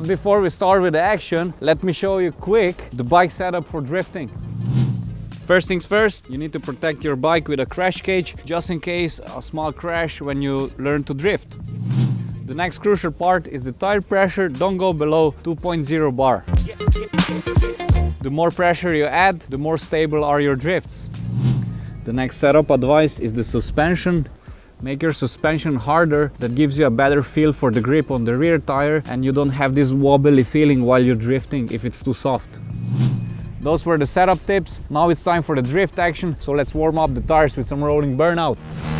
But before we start with the action, let me show you quick the bike setup for drifting. First things first, you need to protect your bike with a crash cage, just in case a small crash when you learn to drift. The next crucial part is the tire pressure. Don't go below 2.0 bar. The more pressure you add, the more stable are your drifts. The next setup advice is the suspension. Make your suspension harder, that gives you a better feel for the grip on the rear tire and you don't have this wobbly feeling while you're drifting if it's too soft. Those were the setup tips. Now it's time for the drift action, so let's warm up the tires with some rolling burnouts.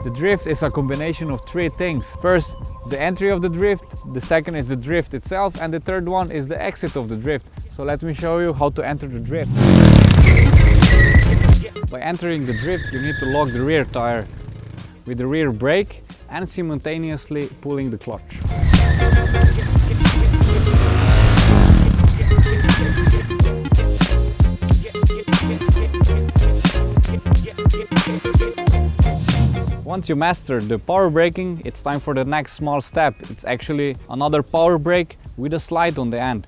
The drift is a combination of three things. First, the entry of the drift, the second is the drift itself, and the third one is the exit of the drift. So let me show you how to enter the drift. By entering the drift, you need to lock the rear tire with the rear brake and simultaneously pulling the clutch. Once you master the power braking, it's time for the next small step. It's actually another power brake with a slide on the end.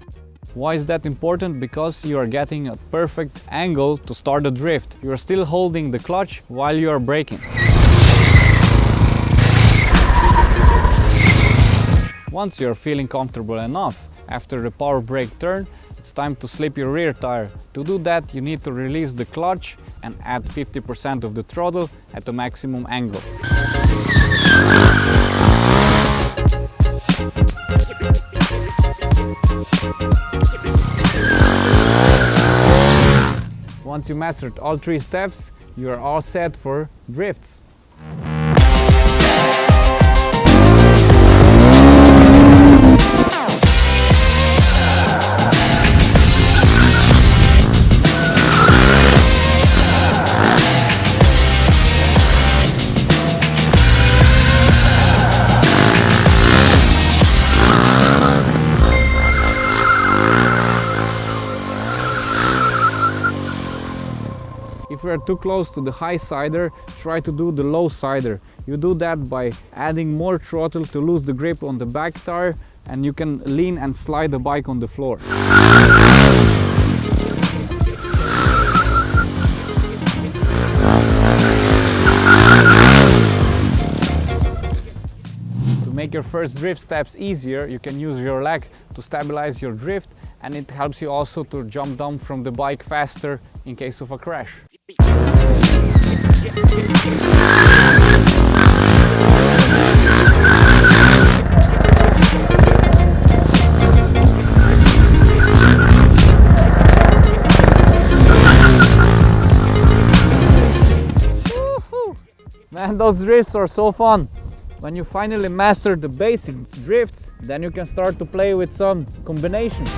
Why is that important? Because you are getting a perfect angle to start the drift. You are still holding the clutch while you are braking. Once you are feeling comfortable enough after the power brake turn, it's time to slip your rear tire. To do that, you need to release the clutch and add 50% of the throttle at the maximum angle. Once you mastered all three steps, you are all set for drifts. If you are too close to the high sider, try to do the low sider. You do that by adding more throttle to lose the grip on the back tire, and you can lean and slide the bike on the floor. To make your first drift steps easier, you can use your leg to stabilize your drift, and it helps you also to jump down from the bike faster in case of a crash. Man, those drifts are so fun. When you finally master the basic drifts, then you can start to play with some combinations.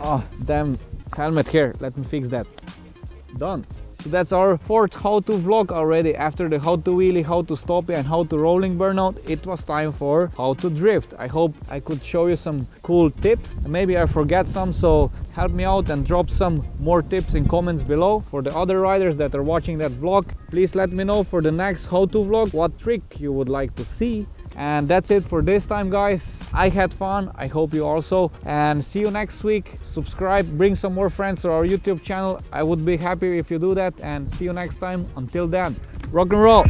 Oh, damn helmet here. Let me fix that. Done. So that's our fourth how-to vlog already. After the how to wheelie, how to stoppie and how to rolling burnout, it was time for how to drift. I hope I could show you some cool tips. Maybe I forget some, so help me out and drop some more tips in comments below. For the other riders that are watching that vlog, please let me know for the next how-to vlog what trick you would like to see. And that's it for this time, guys. I had fun, I hope you also, and see you next week. Subscribe, bring some more friends to our YouTube channel. I would be happy if you do that, and see you next time. Until then, rock and roll.